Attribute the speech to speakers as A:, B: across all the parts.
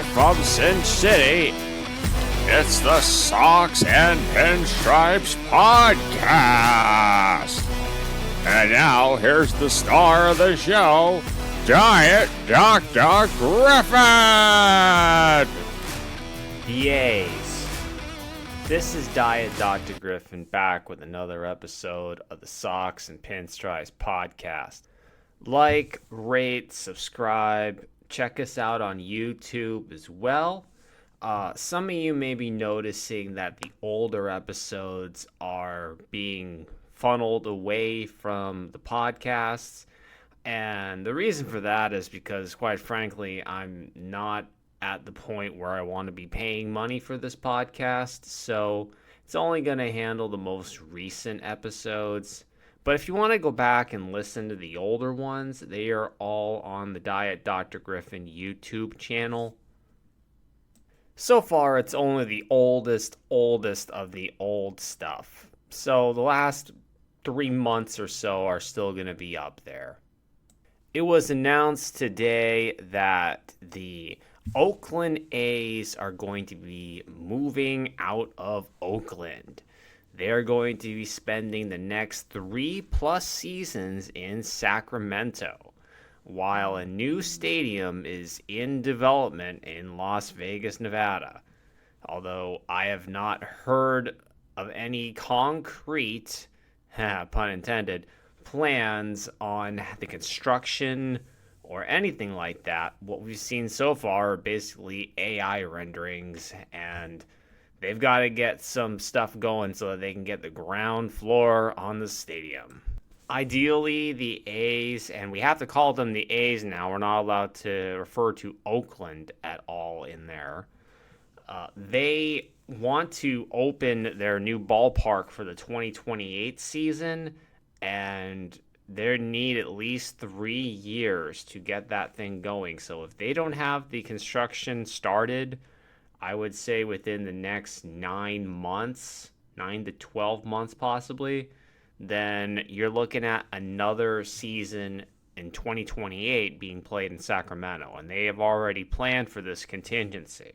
A: Live from Sin City, it's the Socks and Pinstripes Podcast. And now, here's the star of the show, Diet Dr. Griffin!
B: The A's. This is Diet Dr. Griffin back with another episode of the Socks and Pinstripes Podcast. Like, rate, subscribe, check us out on YouTube as well. Some of you may be noticing that the older episodes are being funneled away from the podcasts. And the reason for that is because, quite frankly, I'm not at the point where I want to be paying money for this podcast. So it's only going to handle the most recent episodes. But if you want to go back and listen to the older ones, they are all on the Diet Dr. Griffin YouTube channel. So far, it's only the oldest of the old stuff. So the last 3 months or so are still going to be up there. It was announced today that the Oakland A's are going to be moving out of Oakland. They're going to be spending the next 3+ seasons in Sacramento, while a new stadium is in development in Las Vegas, Nevada. Although I have not heard of any concrete, pun intended, plans on the construction or anything like that. What we've seen so far are basically AI renderings, and they've got to get some stuff going so that they can get the ground floor on the stadium. Ideally, the A's, and we have to call them the A's now, we're not allowed to refer to Oakland at all in there. They want to open their new ballpark for the 2028 season, and they need at least 3 years to get that thing going. So if they don't have the construction started, I would say within the next 9 months, 9 to 12 months possibly, then you're looking at another season in 2028 being played in Sacramento, and they have already planned for this contingency.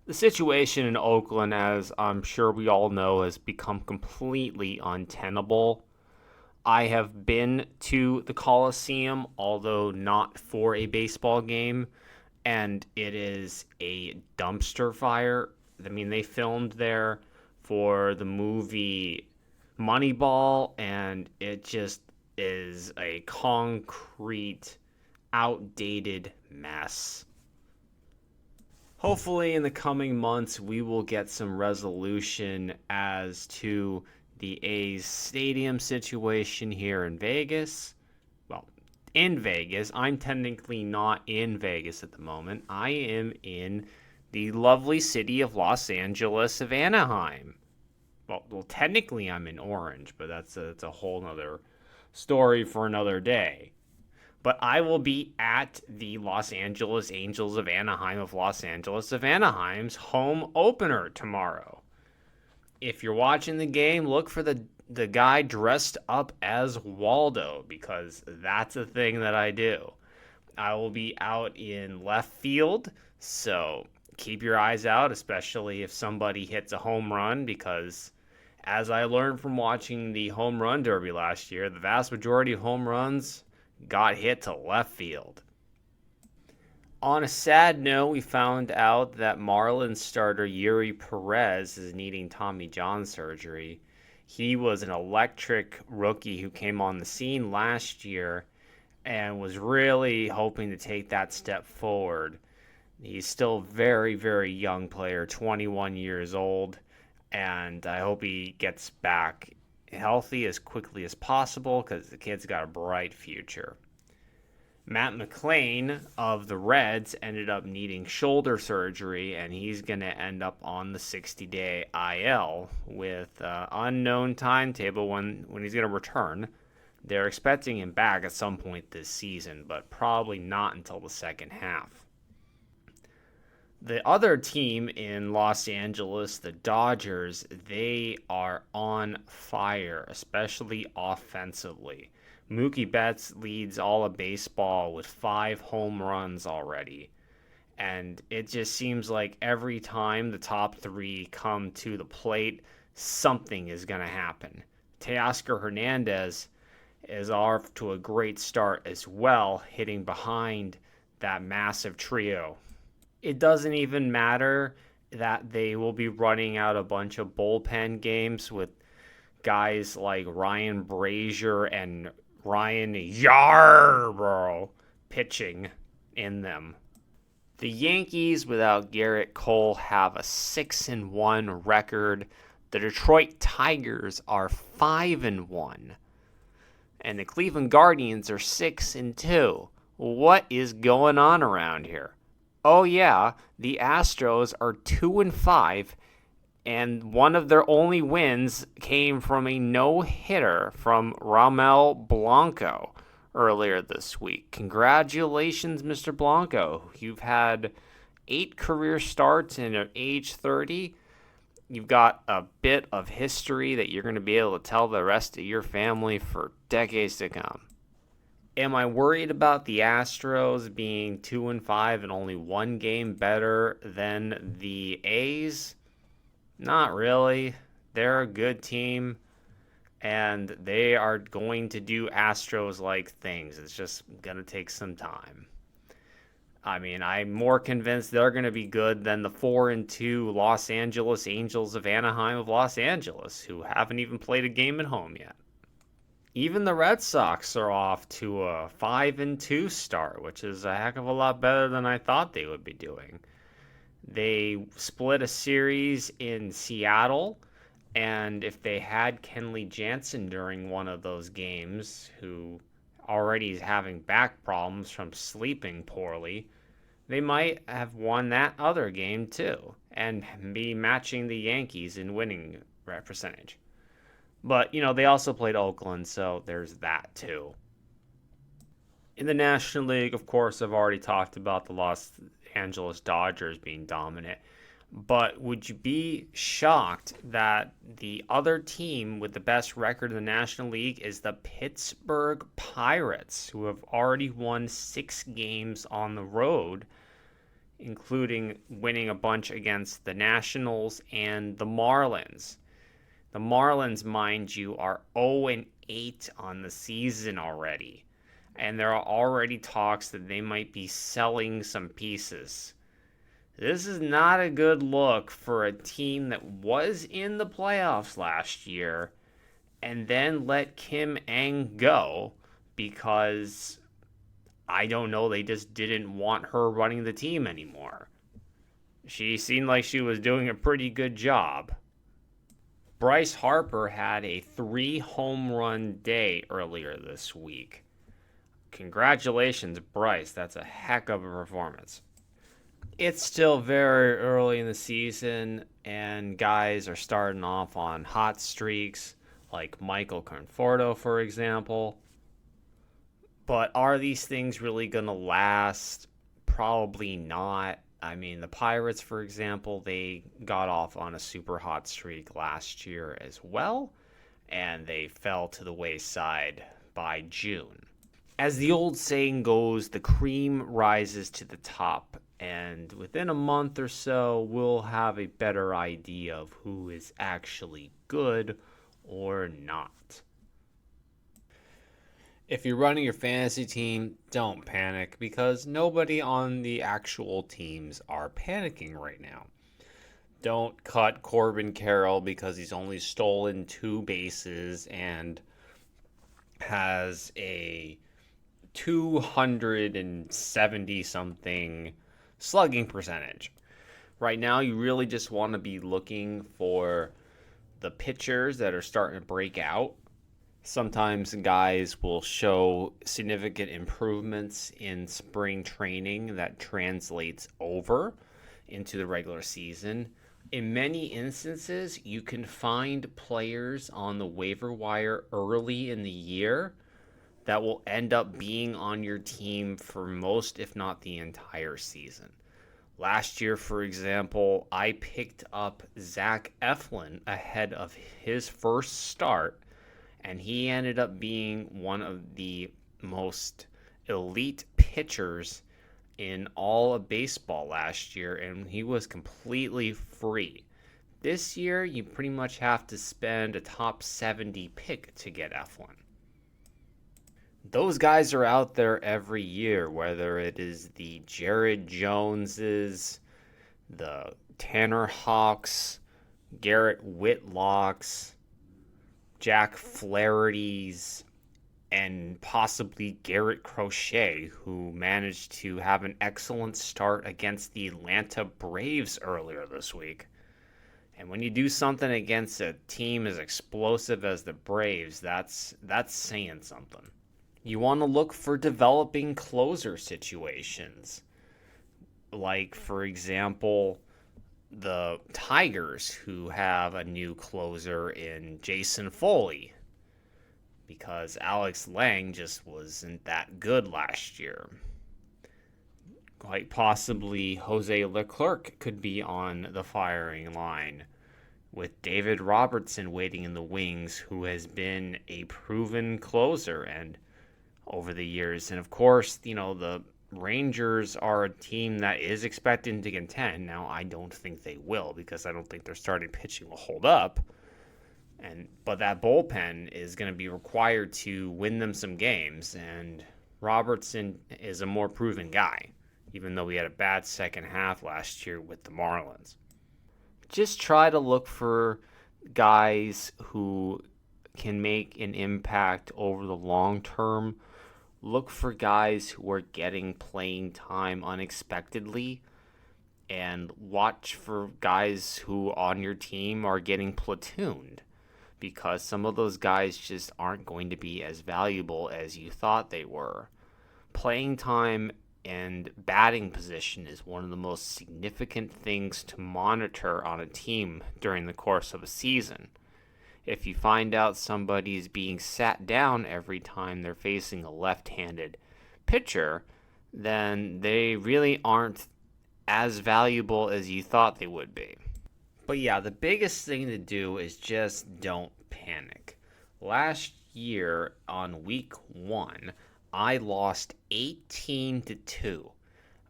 B: The situation in Oakland, as I'm sure we all know, has become completely untenable. I have been to the Coliseum, although not for a baseball game, and it is a dumpster fire. I mean, they filmed there for the movie Moneyball, and it just is a concrete, outdated mess. Hopefully in the coming months we will get some resolution as to the A's stadium situation here in Vegas. Well, in Vegas. I'm technically not in Vegas at the moment. I am in the lovely city of Los Angeles of Anaheim. Well, technically I'm in Orange, but that's a whole nother story for another day. But I will be at the Los Angeles Angels of Anaheim of Los Angeles of Anaheim's home opener tomorrow. If you're watching the game, look for the guy dressed up as Waldo, because that's a thing that I do. I will be out in left field, so keep your eyes out, especially if somebody hits a home run, because as I learned from watching the home run derby last year, the vast majority of home runs got hit to left field. On a sad note, we found out that Marlins starter Yuri Perez is needing Tommy John surgery. He was an electric rookie who came on the scene last year and was really hoping to take that step forward. He's still a very, very young player, 21 years old, and I hope he gets back healthy as quickly as possible because the kid's got a bright future. Matt McClain of the Reds ended up needing shoulder surgery, and he's going to end up on the 60-day IL with unknown timetable when he's going to return. They're expecting him back at some point this season, but probably not until the second half. The other team in Los Angeles, the Dodgers, they are on fire, especially offensively. Mookie Betts leads all of baseball with 5 home runs already. And it just seems like every time the top three come to the plate, something is going to happen. Teoscar Hernandez is off to a great start as well, hitting behind that massive trio. It doesn't even matter that they will be running out a bunch of bullpen games with guys like Ryan Brazier and Ryan Yarbrough pitching in them. The Yankees without Garrett Cole have a 6-1 record. The Detroit Tigers are 5-1. And the Cleveland Guardians are 6-2. What is going on around here? Oh yeah, the Astros are 2-5, and one of their only wins came from a no-hitter from Ramel Blanco earlier this week. Congratulations, Mr. Blanco. You've had 8 career starts and at age 30, you've got a bit of history that you're going to be able to tell the rest of your family for decades to come. Am I worried about the Astros being 2-5 and only one game better than the A's? Not really. They're a good team, and they are going to do Astros-like things. It's just going to take some time. I mean, I'm more convinced they're going to be good than the 4-2 Los Angeles Angels of Anaheim of Los Angeles, who haven't even played a game at home yet. Even the Red Sox are off to a 5-2 start, which is a heck of a lot better than I thought they would be doing. They split a series in Seattle, and if they had Kenley Jansen during one of those games, who already is having back problems from sleeping poorly, they might have won that other game too, and be matching the Yankees in winning percentage. But, they also played Oakland, so there's that too. In the National League, of course, I've already talked about the Los Angeles Dodgers being dominant. But would you be shocked that the other team with the best record in the National League is the Pittsburgh Pirates, who have already won 6 games on the road, including winning a bunch against the Nationals and the Marlins? The Marlins, mind you, are 0-8 on the season already, and there are already talks that they might be selling some pieces. This is not a good look for a team that was in the playoffs last year and then let Kim Ng go because, I don't know, they just didn't want her running the team anymore. She seemed like she was doing a pretty good job. Bryce Harper had a 3-home run day earlier this week. Congratulations, Bryce. That's a heck of a performance. It's still very early in the season, and guys are starting off on hot streaks, like Michael Conforto, for example. But are these things really going to last? Probably not. I mean, the Pirates, for example, they got off on a super hot streak last year as well, and they fell to the wayside by June. As the old saying goes, the cream rises to the top, and within a month or so, we'll have a better idea of who is actually good or not. If you're running your fantasy team, don't panic because nobody on the actual teams are panicking right now. Don't cut Corbin Carroll because he's only stolen 2 bases and has a 270-something slugging percentage. Right now, you really just want to be looking for the pitchers that are starting to break out. Sometimes guys will show significant improvements in spring training that translates over into the regular season. In many instances, you can find players on the waiver wire early in the year that will end up being on your team for most, if not the entire season. Last year, for example, I picked up Zach Eflin ahead of his first start, and he ended up being one of the most elite pitchers in all of baseball last year, and he was completely free. This year, you pretty much have to spend a top 70 pick to get F1. Those guys are out there every year, whether it is the Jared Joneses, the Tanner Hawks, Garrett Whitlocks, Jack Flaherty's, and possibly Garrett Crochet, who managed to have an excellent start against the Atlanta Braves earlier this week. And when you do something against a team as explosive as the Braves, that's saying something. You want to look for developing closer situations. Like, for example, the Tigers, who have a new closer in Jason Foley, because Alex Lang just wasn't that good last year. Quite possibly Jose Leclerc could be on the firing line, with David Robertson waiting in the wings, who has been a proven closer and over the years. And of course, the Rangers are a team that is expected to contend. Now, I don't think they will, because I don't think their starting pitching will hold up. But that bullpen is going to be required to win them some games, and Robertson is a more proven guy, even though he had a bad second half last year with the Marlins. Just try to look for guys who can make an impact over the long term. Look for guys who are getting playing time unexpectedly, and watch for guys who on your team are getting platooned, because some of those guys just aren't going to be as valuable as you thought they were. Playing time and batting position is one of the most significant things to monitor on a team during the course of a season. If you find out somebody is being sat down every time they're facing a left-handed pitcher, then they really aren't as valuable as you thought they would be. But yeah, the biggest thing to do is just don't panic. Last year on week 1, I lost 18-2,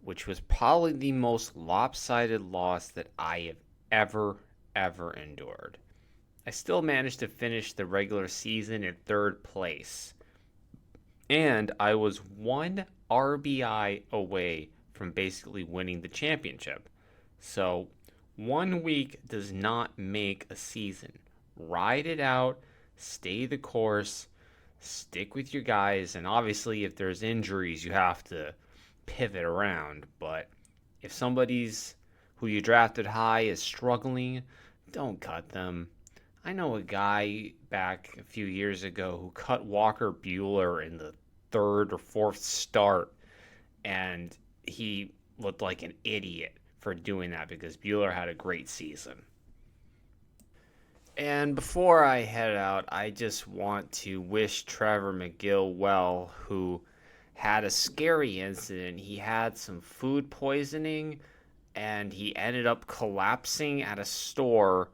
B: which was probably the most lopsided loss that I have ever endured. I still managed to finish the regular season in 3rd place, and I was 1 RBI away from basically winning the championship. So 1 week does not make a season. Ride it out, stay the course, stick with your guys, and obviously if there's injuries, you have to pivot around. But if somebody's who you drafted high is struggling, don't cut them. I know a guy back a few years ago who cut Walker Buehler in the 3rd or 4th start, and he looked like an idiot for doing that, because Buehler had a great season. And before I head out, I just want to wish Trevor McGill well, who had a scary incident. He had some food poisoning, and he ended up collapsing at a store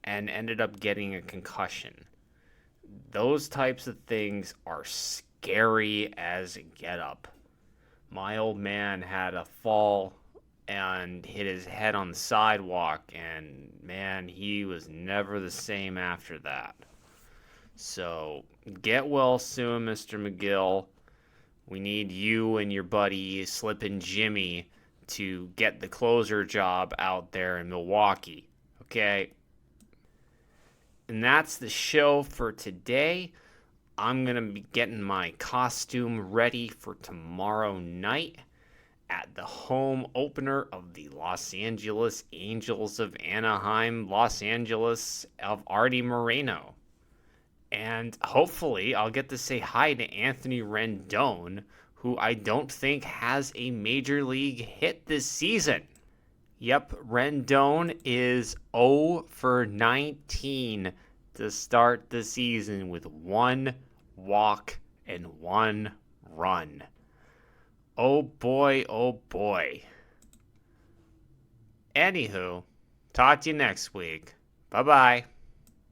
B: and ended up getting a concussion. Those types of things are scary as get up. My old man had a fall and hit his head on the sidewalk, and man, he was never the same after that. So get well soon, Mr. McGill. We need you and your buddy Slippin' Jimmy to get the closer job out there in Milwaukee, okay? And that's the show for today. I'm going to be getting my costume ready for tomorrow night at the home opener of the Los Angeles Angels of Anaheim, Los Angeles of Artie Moreno. And hopefully I'll get to say hi to Anthony Rendon, who I don't think has a major league hit this season. Yep, Rendon is 0 for 19 to start the season with 1 walk and 1 run. Oh boy, oh boy. Anywho, talk to you next week. Bye-bye.